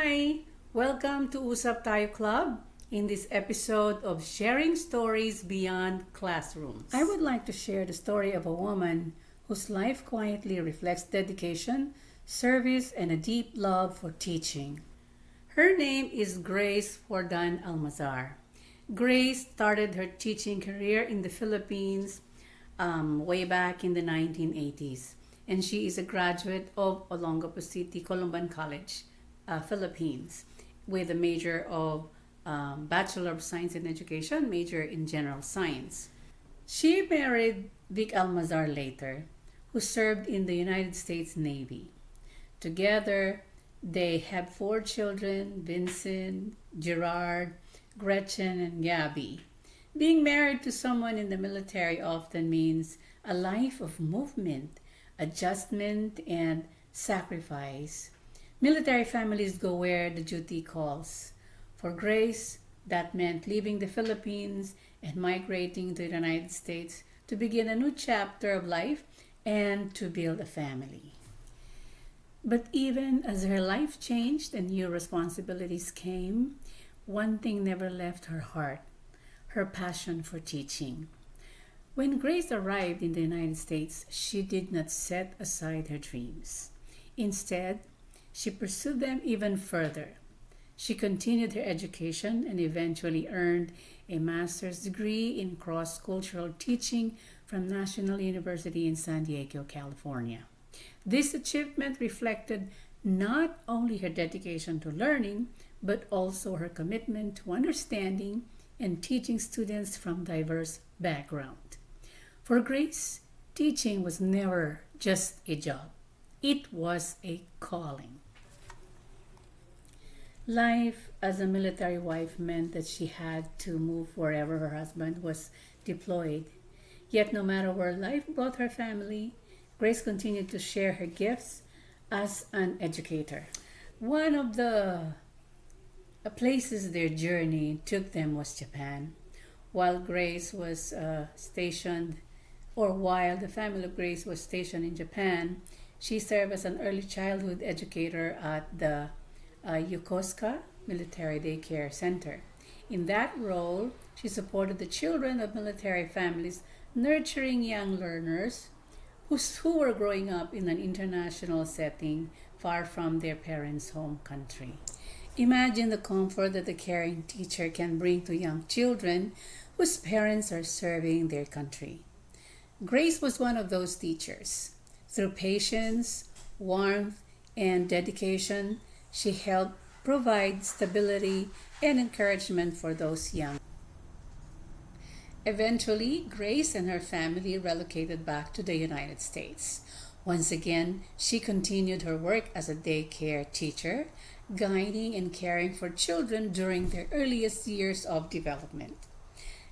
Hi! Welcome to USAPTAYO Club in this episode of Sharing Stories Beyond Classrooms. I would like to share the story of a woman whose life quietly reflects dedication, service, and a deep love for teaching. Her name is Grace Fordan Almazar. Grace started her teaching career in the Philippines way back in the 1980s, and she is a graduate of Olongapo City Columban College, Philippines, with a major of Bachelor of Science in Education, major in General Science. She married Vic Almazar later, who served in the United States Navy. Together, they had 4 children: Vincent, Gerard, Gretchen, and Gabby. Being married to someone in the military often means a life of movement, adjustment, and sacrifice. Military families go where the duty calls. For Grace, that meant leaving the Philippines and migrating to the United States to begin a new chapter of life and to build a family. But even as her life changed and new responsibilities came, one thing never left her heart: her passion for teaching. When Grace arrived in the United States, she did not set aside her dreams. Instead, she pursued them even further. She continued her education and eventually earned a master's degree in cross-cultural teaching from National University in San Diego, California. This achievement reflected not only her dedication to learning, but also her commitment to understanding and teaching students from diverse backgrounds. For Grace, teaching was never just a job. It was a calling. Life as a military wife meant that she had to move wherever her husband was deployed. Yet no matter where life brought her family, Grace continued to share her gifts as an educator. One of the places their journey took them was Japan. While Grace was while the family of Grace was stationed in Japan, she served as an early childhood educator at the Yokosuka Military Daycare Center. In that role, she supported the children of military families, nurturing young learners who were growing up in an international setting far from their parents' home country. Imagine the comfort that a caring teacher can bring to young children whose parents are serving their country. Grace was one of those teachers. Through patience, warmth, and dedication, she helped provide stability and encouragement for those young. Eventually, Grace and her family relocated back to the United States. Once again, she continued her work as a daycare teacher, guiding and caring for children during their earliest years of development.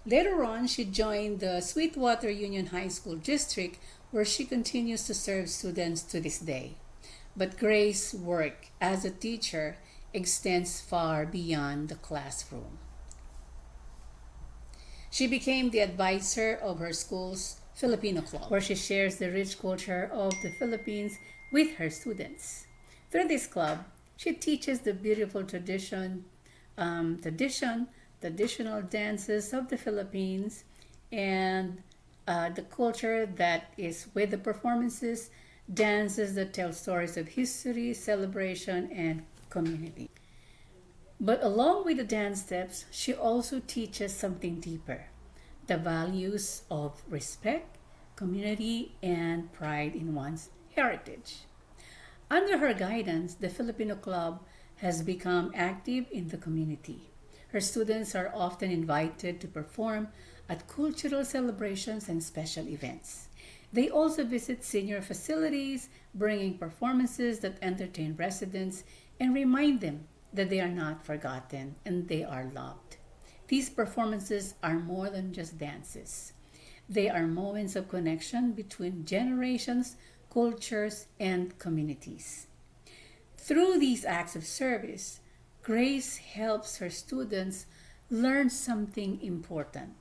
Later on, she joined the Sweetwater Union High School District, where she continues to serve students to this day. But Grace's work as a teacher extends far beyond the classroom. She became the advisor of her school's Filipino Club, where she shares the rich culture of the Philippines with her students. Through this club, she teaches the beautiful traditional dances of the Philippines and the culture that is with the performances, dances that tell stories of history, celebration, and community. But along with the dance steps, she also teaches something deeper: the values of respect, community, and pride in one's heritage. Under her guidance, the Filipino Club has become active in the community. Her students are often invited to perform at cultural celebrations and special events. They also visit senior facilities, bringing performances that entertain residents and remind them that they are not forgotten and they are loved. These performances are more than just dances. They are moments of connection between generations, cultures, and communities. Through these acts of service, Grace helps her students learn something important: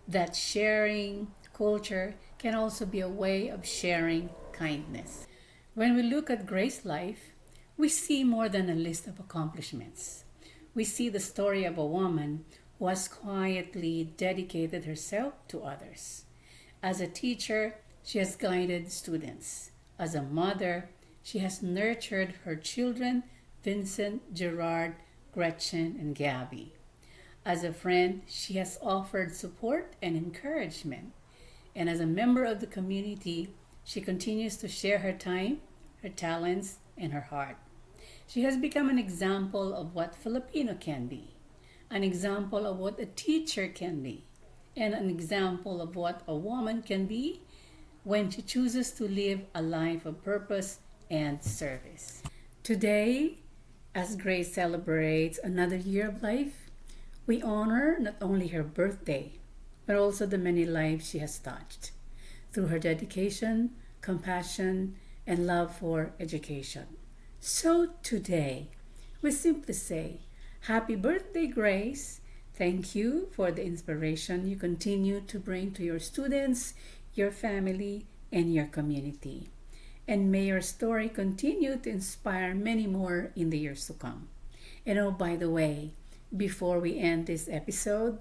that sharing culture can also be a way of sharing kindness. When we look at Grace's life, we see more than a list of accomplishments. We see the story of a woman who has quietly dedicated herself to others. As a teacher, she has guided students. As a mother, she has nurtured her children, Vincent, Gerard, Gretchen, and Gabby. As a friend, she has offered support and encouragement. And as a member of the community, she continues to share her time, her talents, and her heart. She has become an example of what Filipino can be, an example of what a teacher can be, and an example of what a woman can be when she chooses to live a life of purpose and service. Today, as Grace celebrates another year of life, we honor not only her birthday, but also the many lives she has touched through her dedication, compassion, and love for education. So today, we simply say, Happy birthday, Grace. Thank you for the inspiration you continue to bring to your students, your family, and your community. And may your story continue to inspire many more in the years to come. And oh, by the way, before we end this episode,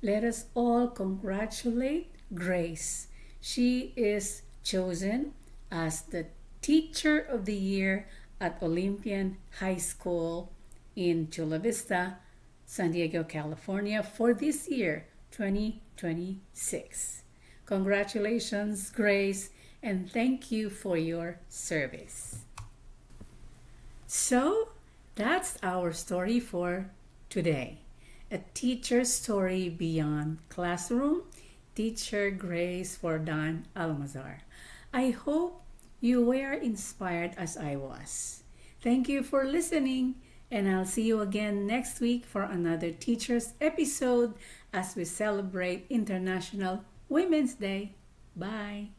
let us all congratulate Grace. She is chosen as the Teacher of the Year at Olympian High School in Chula Vista, San Diego, California for this year, 2026. Congratulations, Grace, and thank you for your service. So, that's our story for today. A teacher's story beyond classroom, Teacher Grace Fordan Almazar. I hope you were inspired as I was. Thank you for listening, and I'll see you again next week for another Teacher's episode as we celebrate International Women's Day. Bye.